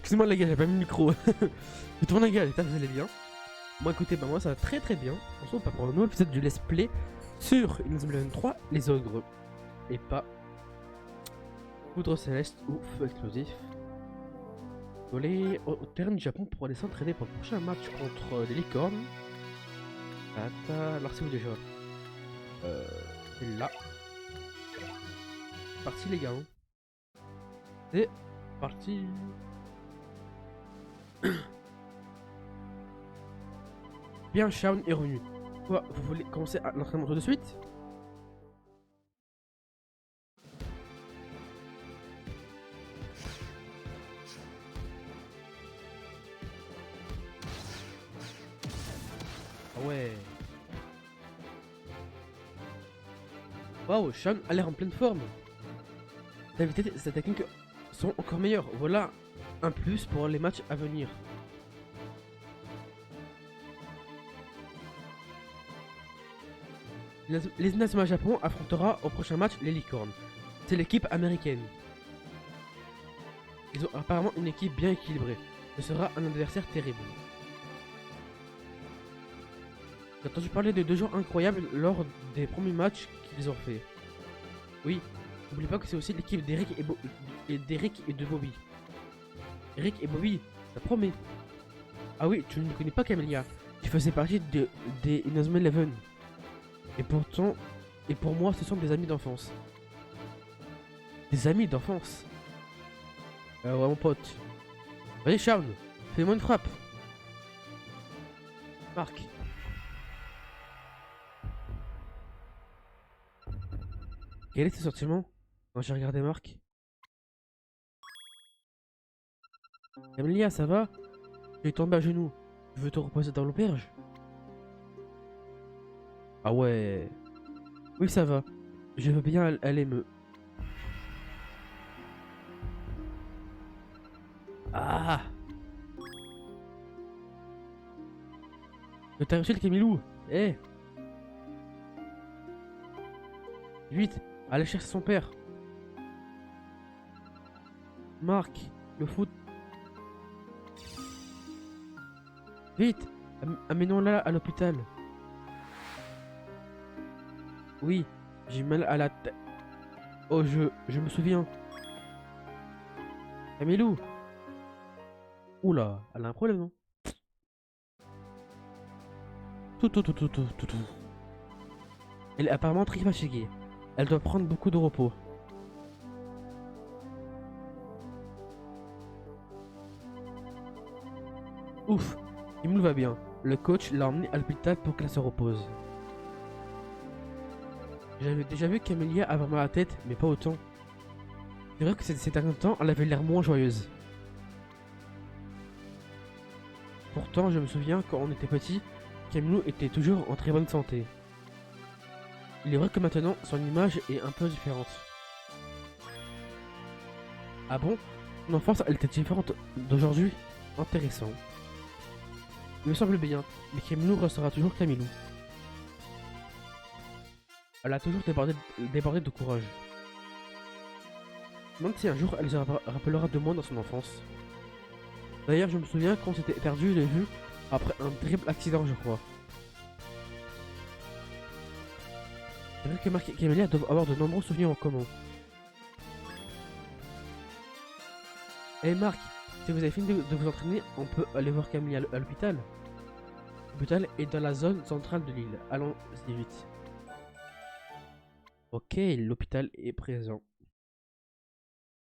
Excusez-moi les gars, j'ai pas mis le micro. Mais tout le monde les gars, j'espère que vous allez bien. Moi écoutez, bah moi ça va très très bien. On se retrouve pas pour un nouvel épisode du Let's Play sur Inazuma Eleven 3, les ogres. Et poudre céleste ou feu explosif. Voler au terrain du Japon pour aller s'entraîner pour le prochain match contre les licornes. Alors c'est où déjà C'est là. C'est parti les gars. Hein. C'est parti. Bien, Shaun est revenu. Quoi, vous voulez commencer l'entraînement tout de suite? Ah ouais. Waouh, Shaun a l'air en pleine forme. Ses techniques sont encore meilleures. Voilà un plus pour les matchs à venir. Les Inazuma Japon affrontera au prochain match les licornes. C'est l'équipe américaine. Ils ont apparemment une équipe bien équilibrée. Ce sera un adversaire terrible. J'ai entendu parler de deux joueurs incroyables lors des premiers matchs qu'ils ont fait. Oui, n'oublie pas que c'est aussi l'équipe d'Eric et de Bobby. Eric et Bobby, ça promet. Ah oui, tu ne connais pas Camélia. Tu faisais partie des Inazuma Eleven. Et pourtant, et pour moi, ce sont des amis d'enfance. Des amis d'enfance. Ouais, mon pote. Vas-y, Shaun, fais-moi une frappe. Marc. Quel est tes sentiments quand j'ai regardé Marc? Camélia, ça va? Tu es tombé à genoux. Tu veux te reposer dans l'auberge? Ah ouais. Oui, ça va. Je veux bien aller me... Ah! T'as réussi le Camilou. Eh! Vite! Allez chercher son père. Marc, le foot. Vite! Amenons-la à l'hôpital. Oui, j'ai mal à la tête. Oh, je me souviens. Camilou! Oula, elle a un problème, non? Tout. Elle est apparemment très fatiguée. Elle doit prendre beaucoup de repos. Ouf, Camilou va bien. Le coach l'a emmenée à l'hôpital pour qu'elle se repose. J'avais déjà vu Camélia avoir mal à la tête, mais pas autant. C'est vrai que ces derniers temps, elle avait l'air moins joyeuse. Pourtant, je me souviens, quand on était petit, Camilou était toujours en très bonne santé. Il est vrai que maintenant, son image est un peu différente. Ah bon? Son enfance, elle était différente d'aujourd'hui? Intéressant. Il me semble bien, mais Camilou restera toujours Camilou. Elle a toujours débordé de courage. Je me demande si un jour elle se rappellera de moi dans son enfance. D'ailleurs, je me souviens quand on s'était perdu de vue après un terrible accident, je crois. C'est vrai que Marc et Camélia doivent avoir de nombreux souvenirs en commun. Eh Marc, si vous avez fini de vous entraîner, on peut aller voir Camélia à l'hôpital. L'hôpital est dans la zone centrale de l'île. Allons-y vite. Ok, l'hôpital est présent.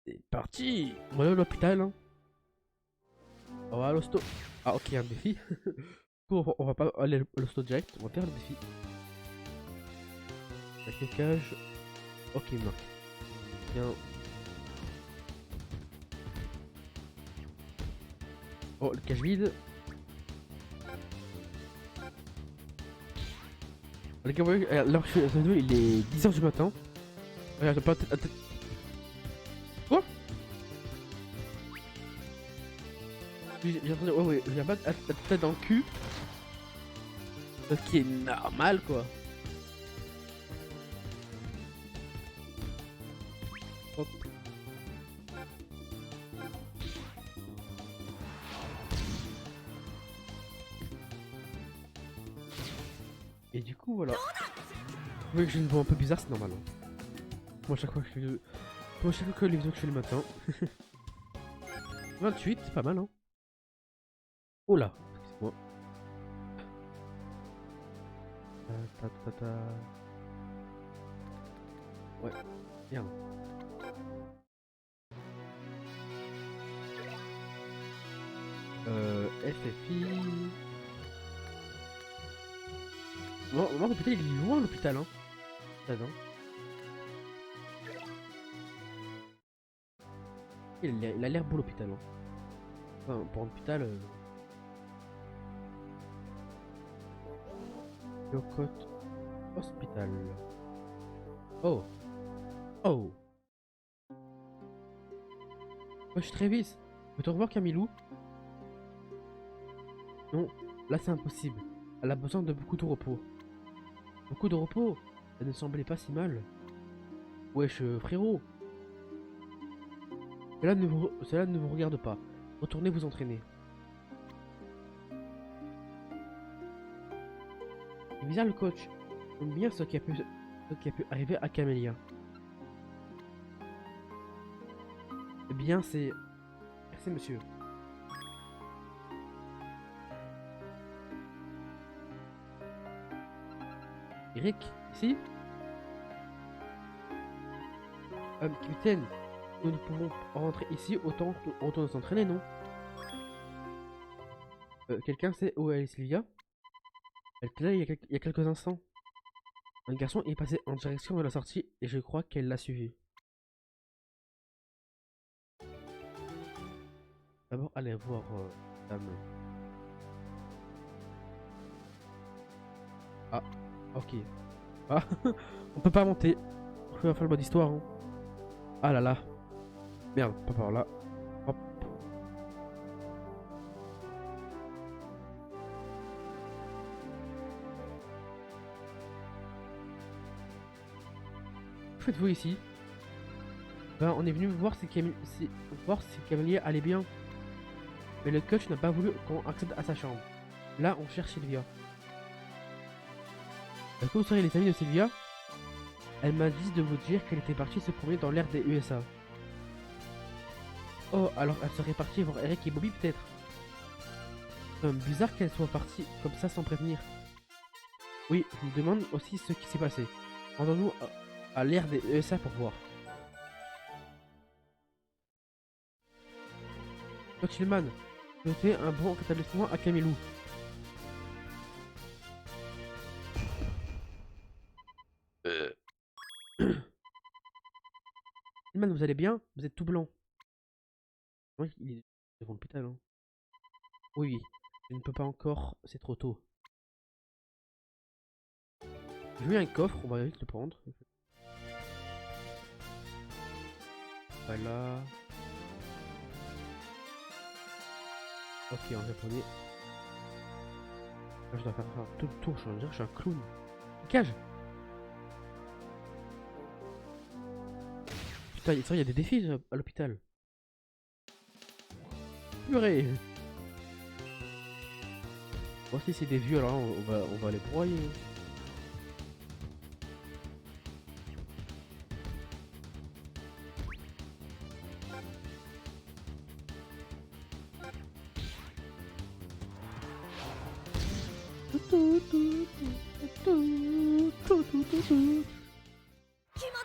C'est parti! On va aller à l'hôpital. Hein. On va à l'hosto. Ah ok, un défi. Du coup, on va pas aller à l'hosto direct, on va faire le défi. La cage. Ok, Marc. Bien. Oh, le cache vide. Les gars, vous voyez, là, je suis à vidéo, il est 10h du matin. Regarde, pas la tête. Quoi? J'ai entendu, ouais, j'ai pas la tête dans le cul. Ce qui est normal, quoi. coup, voilà. Vous voyez que j'ai une voix un peu bizarre, c'est normal. Hein. Moi, chaque fois que je fais moi, chaque fois que les vidéos que je fais le matin. 28, c'est pas mal, hein. Oh là, excuse-moi. Ouais, merde. FFI. Non, l'hôpital il est loin l'hôpital hein. Attends. Il a l'air beau l'hôpital hein. Enfin, pour un hôpital. Locotte Hospital. Oh. Oh. Wesh Travis. Peux-tu revoir Camilou? Non, là c'est impossible. Elle a besoin de beaucoup de repos. Beaucoup de repos? Ça ne semblait pas si mal. Wesh frérot. Cela ne vous regarde pas. Retournez vous entraîner. C'est bizarre le coach. J'aime bien ce qui a pu arriver à Camélia. Eh bien c'est... Merci monsieur. Eric, ici? Capitaine, nous ne pouvons rentrer ici autant qu'on retourne s'entraîner, non? Quelqu'un sait où est Sylvia? Elle était là il y a quelques instants. Un garçon est passé en direction de la sortie et je crois qu'elle l'a suivi. D'abord, allez voir dame. Ah, ok. Ah, on peut pas monter. On va faire le mode histoire. Hein. Ah là là. Merde, pas par là. Hop. Que faites-vous ici? Ben, on est venu voir si Camille allait bien. Mais le coach n'a pas voulu qu'on accède à sa chambre. Là, on cherche Sylvia. Est-ce que vous seriez les amis de Sylvia? Elle m'a dit de vous dire qu'elle était partie se promener dans l'air des USA. Oh, alors elle serait partie voir Eric et Bobby peut-être. C'est bizarre qu'elle soit partie comme ça sans prévenir. Oui, je me demande aussi ce qui s'est passé. Rendons-nous à l'air des USA pour voir. Coach Hillman, souhaitez un bon rétablissement à Camilou. Hillman, vous allez bien? Vous êtes tout blanc. Oui, il est devant l'hôpital. Hein. Oui, je ne peux pas encore, c'est trop tôt. J'ai vu un coffre, on va vite le prendre. Voilà. Ok, en japonais. Là, je dois faire tout le tour, je veux dire, je suis un clown. Cage. Putain, il y a des défis à l'hôpital. Purée. Bon, si c'est des vieux, alors on va les broyer.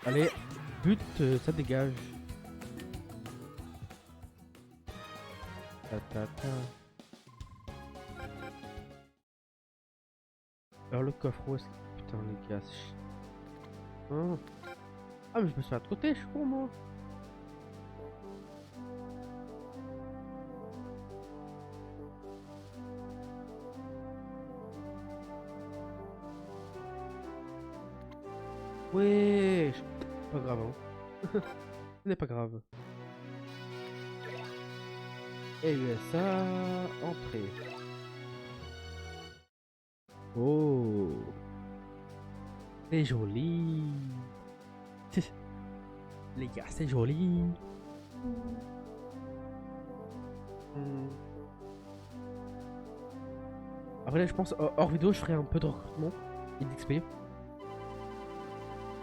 Allez, but, ça dégage. Alors le coffre, où est-ce que... Putain les gars, hein? Ah mais je me suis fait de côté, je suis con moi. Ouais, pas grave hein. Ce n'est pas grave. Et USA, entrée. Oh, c'est joli. Les gars, c'est joli. Après là, je pense hors vidéo, je ferai un peu de recrutement. et d'XP.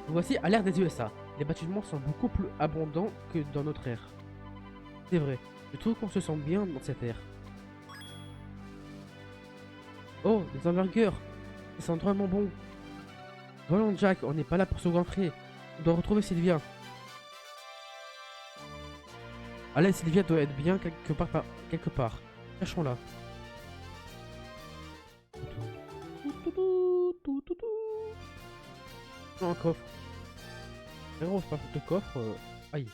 Voici à l'ère des USA. Les bâtiments sont beaucoup plus abondants que dans notre ère. C'est vrai, je trouve qu'on se sent bien dans cette ère. Oh, des envergures. Ça sent vraiment bon. Voyons Jack, on n'est pas là pour se goinfrer. On doit retrouver Sylvia. Allez, Sylvia doit être bien quelque part. Cherchons-la. Non, un coffre. Frérot, c'est pas de coffre. Aïe.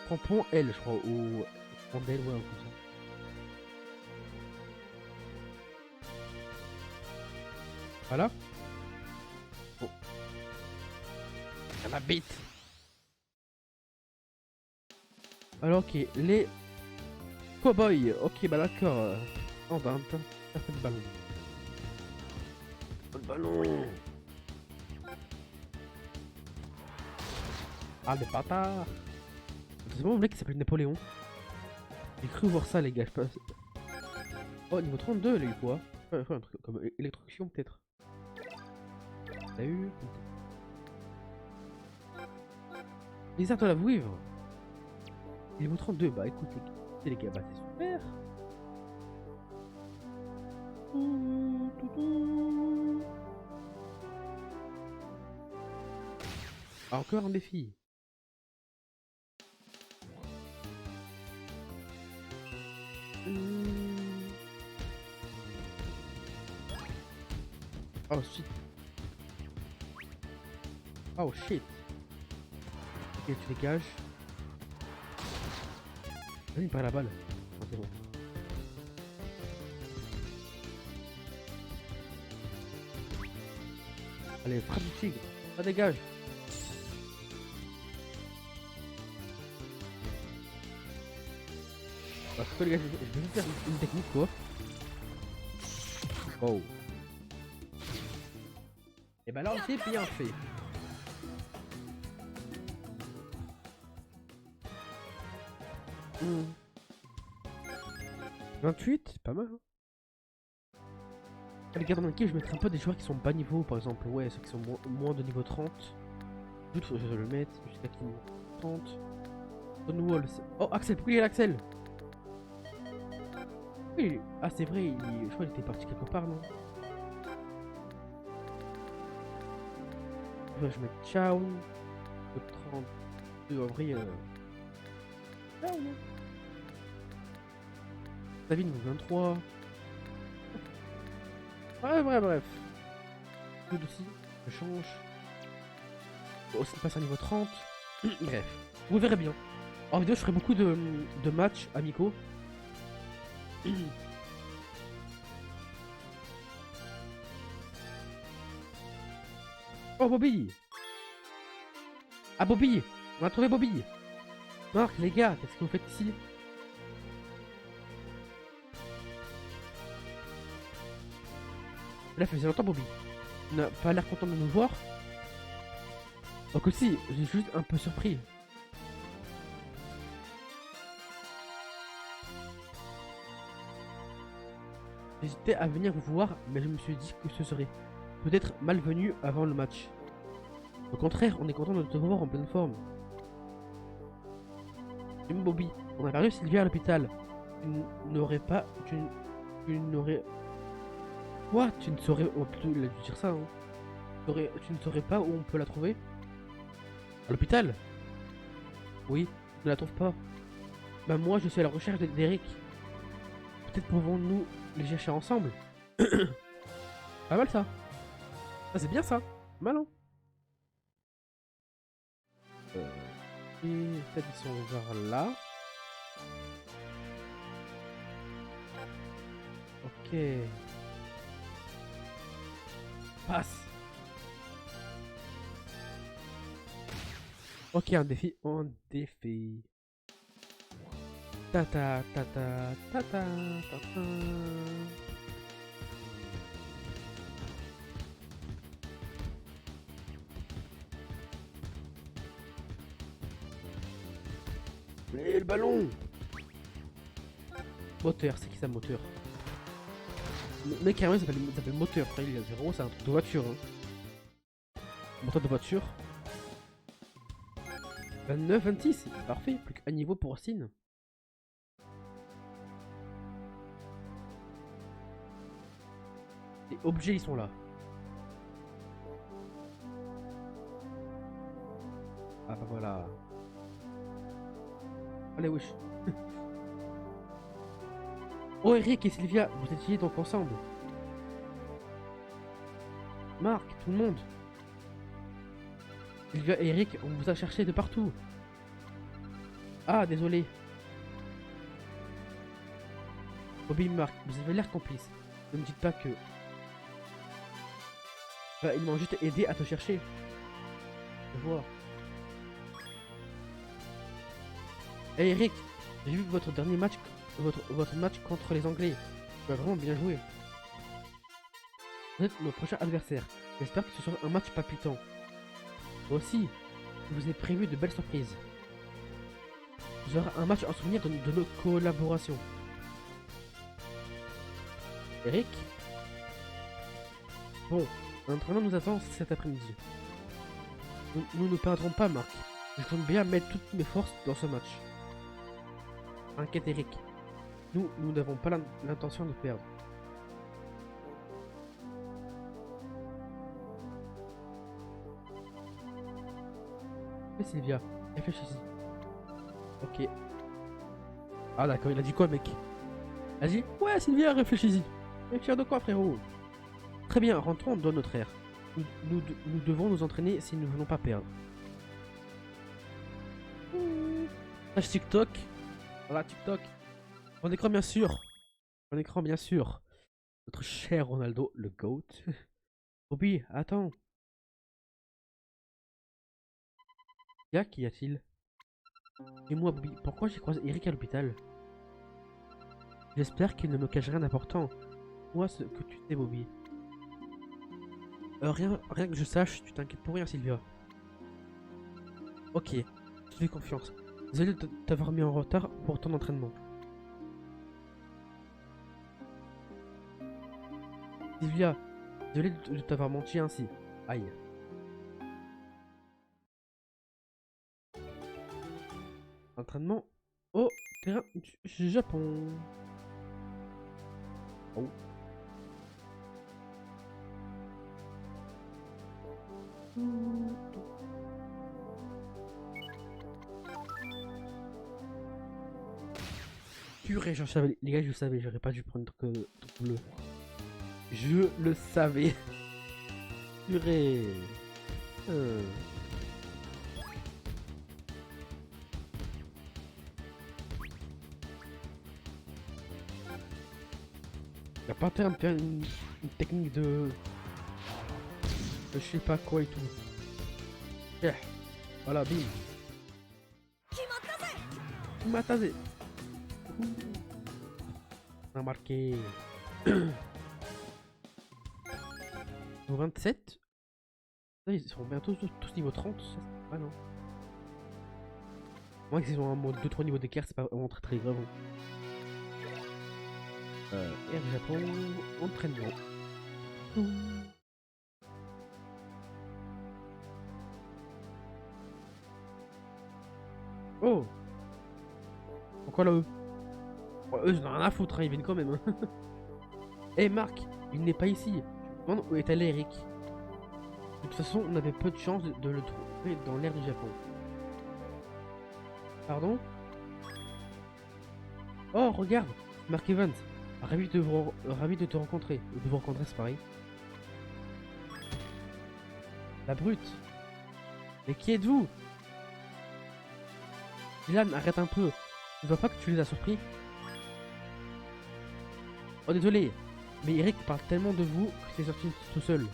Crampon L, je crois. Ou. Crampon L, ouais, comme ça. Voilà. Oh. Ça ma bite. Alors, ok. Les cowboys. Ok, bah d'accord. Oh, bah, ça fait le ballon. Le ballon. Ah, des bâtards. C'est bon, un mec qui s'appelle Napoléon. J'ai cru voir ça, les gars. Je sais pas. Oh, niveau 32, il a eu quoi? Un truc comme électrocution, peut-être. T'as eu. Les arts de la vouivre. Niveau 32, bah écoute, les gars, bah c'est super. Ah, encore un défi. Oh shit. Oh shit. Ok, tu dégages. Vas-y, pas la balle. Oh, c'est bon. Allez, frappe du tigre. Ça dégage. Parce que les gars, je vais faire une technique quoi. Oh. Et bah là, c'est bien fait. Mmh. 28, c'est pas mal. Hein. Les gars, dans mon équipe, je mettrai un peu des joueurs qui sont bas niveau, par exemple. Ouais, ceux qui sont moins de niveau 30. Juste, faut que je le mette jusqu'à qui niveau 30. Stonewall. Oh, Axel, pourquoi il est là, Axel? Oui, ah, c'est vrai, je crois qu'il était parti quelque part, non? Je vais mettre Ciao. 32, en vrai. Ciao, non? David, niveau 23. Ouais, bref. Tout aussi, je change. Oh, ça passe à niveau 30. Bref, vous verrez bien. En vidéo, je ferai beaucoup de matchs amicaux. Oh, Bobby! Ah, Bobby! On a trouvé Bobby! Marc, les gars, qu'est-ce que vous faites ici? Là, faisait longtemps, Bobby. Il n'a pas l'air content de nous voir. Donc aussi, j'ai juste un peu surpris. J'hésitais à venir vous voir, mais je me suis dit que ce serait peut-être malvenu avant le match. Au contraire, on est content de te voir en pleine forme. J'aime Bobby, on a perdu Sylvia à l'hôpital. Tu n'aurais pas... Tu n'aurais... Quoi? Tu ne saurais... Oh, plutôt, il a dû dire ça, hein. Tu ne saurais pas où on peut la trouver? À l'hôpital? Oui, je ne la trouve pas. Bah moi, je suis à la recherche d'Eric. Peut-être pouvons-nous les chercher ensemble? Pas mal ça. Ah, c'est bien ça. Mal, hein. Et peut-être ils sont vers là. Ok. Passe. Ok, un défi. Un défi. Tata, tata, tata, tata. Et le ballon. Moteur, c'est qui ça, moteur? Le mec, carrément, il s'appelle moteur. Frère, vraiment, c'est un truc de voiture. Hein. Moteur de voiture. 29, 26. Parfait. Plus qu'un niveau pour Sin. Les objets, ils sont là. Ah bah voilà. Allez, wesh. Oh, Eric et Sylvia, vous étiez donc ensemble. Marc, tout le monde. Sylvia et Eric, on vous a cherché de partout. Ah, désolé. Bobby et Marc, vous avez l'air complices. Ne me dites pas que... Bah, ils m'ont juste aidé à te chercher. Je vois. Hey Eric, j'ai vu votre dernier match, votre match contre les Anglais. Tu as vraiment bien joué. Vous êtes nos prochains adversaires. J'espère que ce sera un match palpitant. Moi aussi, je vous ai prévu de belles surprises. Vous aurez un match en souvenir de nos collaborations. Eric? Bon, l'entraînement nous attend cet après-midi. Nous ne perdrons pas, Marc. Je compte bien mettre toutes mes forces dans ce match. Inquiète Eric. Nous n'avons pas l'intention de perdre. Mais Sylvia, réfléchis-y. Ok. Ah d'accord, il a dit quoi mec? Il a dit ouais Sylvia, réfléchis-y. Réfléchir de quoi frérot? Très bien, rentrons dans notre ère. Nous devons nous entraîner si nous ne voulons pas perdre. Page TikTok. Voilà TikTok. En écran bien sûr. En écran bien sûr. Notre cher Ronaldo, le GOAT. Bobby, attends. Qu'y a-t-il? Et moi Bobby, pourquoi j'ai croisé Eric à l'hôpital? J'espère qu'il ne me cache rien d'important. Moi ce que tu sais Bobby. Rien que je sache, tu t'inquiètes pour rien Sylvia. Ok, je fais confiance. Désolé de t'avoir mis en retard pour ton entraînement. Sylvia, désolé de t'avoir menti ainsi. Aïe. Entraînement au terrain du Japon. Oh. Purée, j'en savais. Les gars, je savais, j'aurais pas dû prendre que bleu. Je le savais. Purée. Y'a pas intérêt de faire une technique de je sais pas quoi et tout. Yeah. Voilà, bim. Matazé. On a marqué. 27. Ils seront bientôt tous niveau 30. Ça, ah non. Moi, qu'ils ont un 2-3 niveaux d'écart, c'est pas vraiment très grave. Air Japon, entraînement. Oh! Pourquoi là eux? Oh, eux, j'en ai rien à foutre, hein, ils viennent quand même. Eh Marc, il n'est pas ici. Je me demande où est allé Eric. De toute façon, on avait peu de chance de le trouver dans l'air du Japon. Pardon? Oh, regarde! Mark Evans, ravi de te rencontrer. De vous rencontrer, c'est pareil. La brute! Mais qui êtes-vous? Dylan, arrête un peu. Tu ne vois pas que tu les as surpris? Oh, désolé, mais Eric parle tellement de vous que c'est sorti tout seul.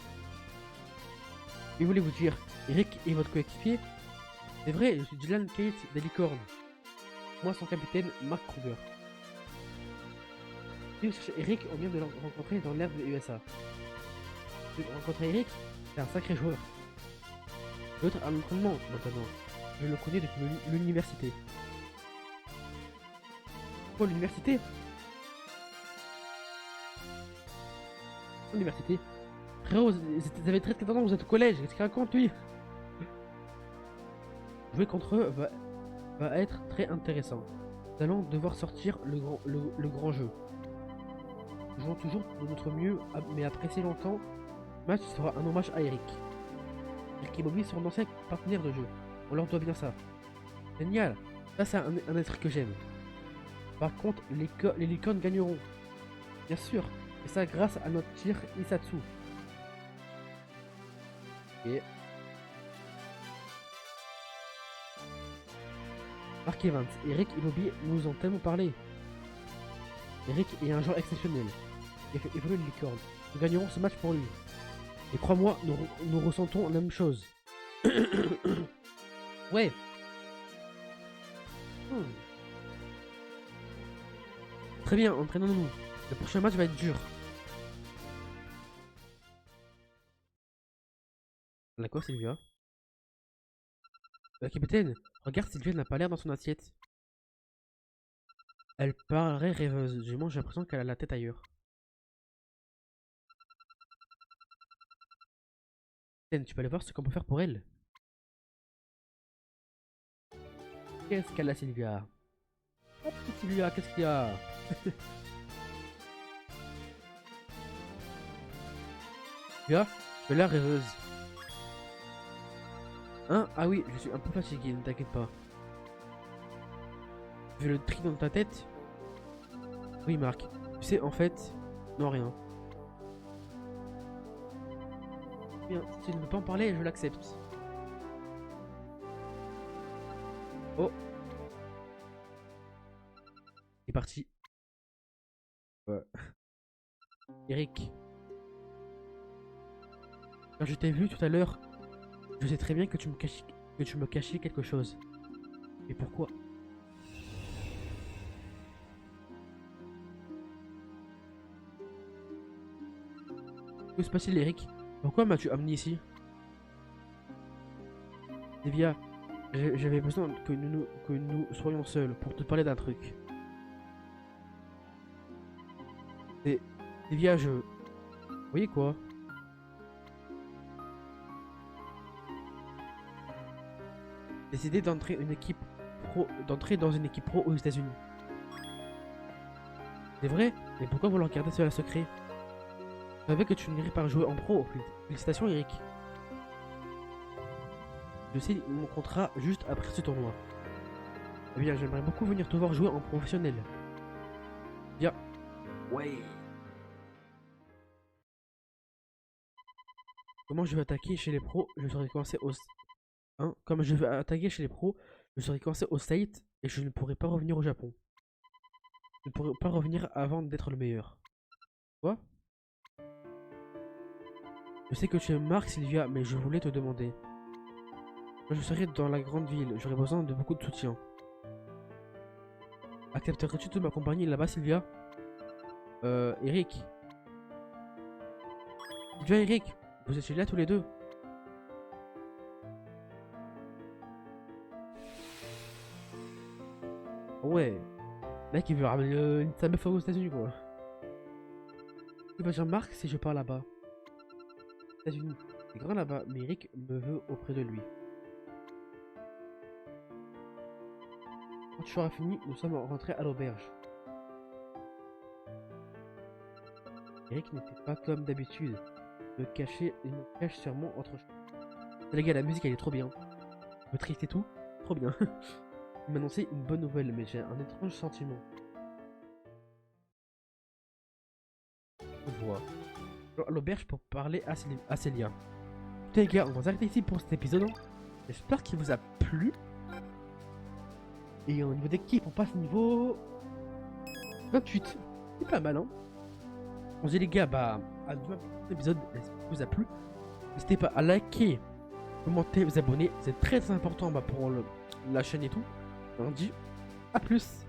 Et voulez-vous dire, Eric est votre coéquipier? C'est vrai, je suis Dylan Kate des Licornes. Moi, son capitaine, Mark Kruger. Si vous cherchez Eric, on vient de le rencontrer dans l'herbe des USA. Vous rencontrez Eric? C'est un sacré joueur. L'autre à l'entraînement, maintenant. Je le connais depuis l'université. Quoi, l'université? Université. Frérot, vous avez 13-14 ans, vous êtes au collège. Qu'est-ce qu'il raconte lui? Jouer contre eux va être très intéressant. Nous allons devoir sortir le grand jeu. Nous jouons toujours de notre mieux, mais après si longtemps, le match sera un hommage à Eric. Eric et Bobby sont d'anciens partenaires de jeu. On leur doit bien ça. Génial. Ça, c'est un être que j'aime. Par contre, les licornes gagneront. Bien sûr. Et ça grâce à notre tir Isatsu. Et... Mark Evans, Eric et Bobby nous ont tellement parlé. Eric est un joueur exceptionnel. Il fait évoluer une licorne. Nous gagnerons ce match pour lui. Et crois-moi, nous ressentons la même chose. Ouais. Très bien, entraînons-nous. Le prochain match va être dur. D'accord, Sylvia. Capitaine, regarde, Sylvia n'a pas l'air dans son assiette. Elle paraît rêveuse. J'ai l'impression qu'elle a la tête ailleurs. Capitaine, tu peux aller voir ce qu'on peut faire pour elle. Qu'est-ce qu'elle a, Sylvia? Oh, Sylvia, qu'est-ce qu'il y a? Sylvia, tu as l'air rêveuse. Hein? Ah oui, je suis un peu fatigué, ne t'inquiète pas. Tu veux le tri dans ta tête? Oui, Marc. Tu sais, en fait... Non, rien. Bien, si tu ne veux pas en parler, je l'accepte. Oh. C'est parti. Ouais. Eric. Quand je t'ai vu tout à l'heure, je sais très bien que tu me cachais quelque chose. Et pourquoi? Que se passe-t-il, Eric? Pourquoi m'as-tu amené ici? Sylvia, j'avais besoin que nous soyons seuls pour te parler d'un truc. Et Sylvia, Vous voyez quoi? Décidé d'entrer dans une équipe pro aux États-Unis. C'est vrai? Mais pourquoi vouloir garder cela secret? Je savais que tu n'irais pas jouer en pro. Félicitations, Eric. Je signe mon contrat juste après ce tournoi. Eh bien, j'aimerais beaucoup venir te voir jouer en professionnel. Bien. Ouais. Comment je vais attaquer chez les pros? Je serai coincé au... Hein? Comme je vais attaquer chez les pros, je serai coincé au State et je ne pourrai pas revenir au Japon. Je ne pourrai pas revenir avant d'être le meilleur. Quoi? Je sais que tu es Marc, Sylvia, mais je voulais te demander. Quand je serai dans la grande ville, j'aurai besoin de beaucoup de soutien. Accepterais-tu de m'accompagner là-bas, Sylvia? Eric. Sylvia, Eric, vous êtes là tous les deux? Ouais. Mec, il veut ramener sa meuf aux États-Unis, quoi. Jean-Marc, si je pars là-bas. États-Unis. C'est grand là-bas, mais Eric me veut auprès de lui. Quand tu auras fini, nous sommes rentrés à l'auberge. Eric n'était pas comme d'habitude. Il me cache sûrement autre chose. Les gars, la musique elle est trop bien. Un peu triste et tout. Trop bien. Il m'a annoncé une bonne nouvelle, mais j'ai un étrange sentiment. Je vois. À l'auberge pour parler à Célia. Les gars, on va s'arrêter ici pour cet épisode. J'espère qu'il vous a plu. Et au niveau d'équipe, on passe niveau 28. C'est pas mal, hein. On se dit les gars, bah, à demain pour cet épisode. J'espère qu'il vous a plu. N'hésitez pas à liker, commenter, vous abonner. C'est très important bah, pour la chaîne et tout. On dit à plus.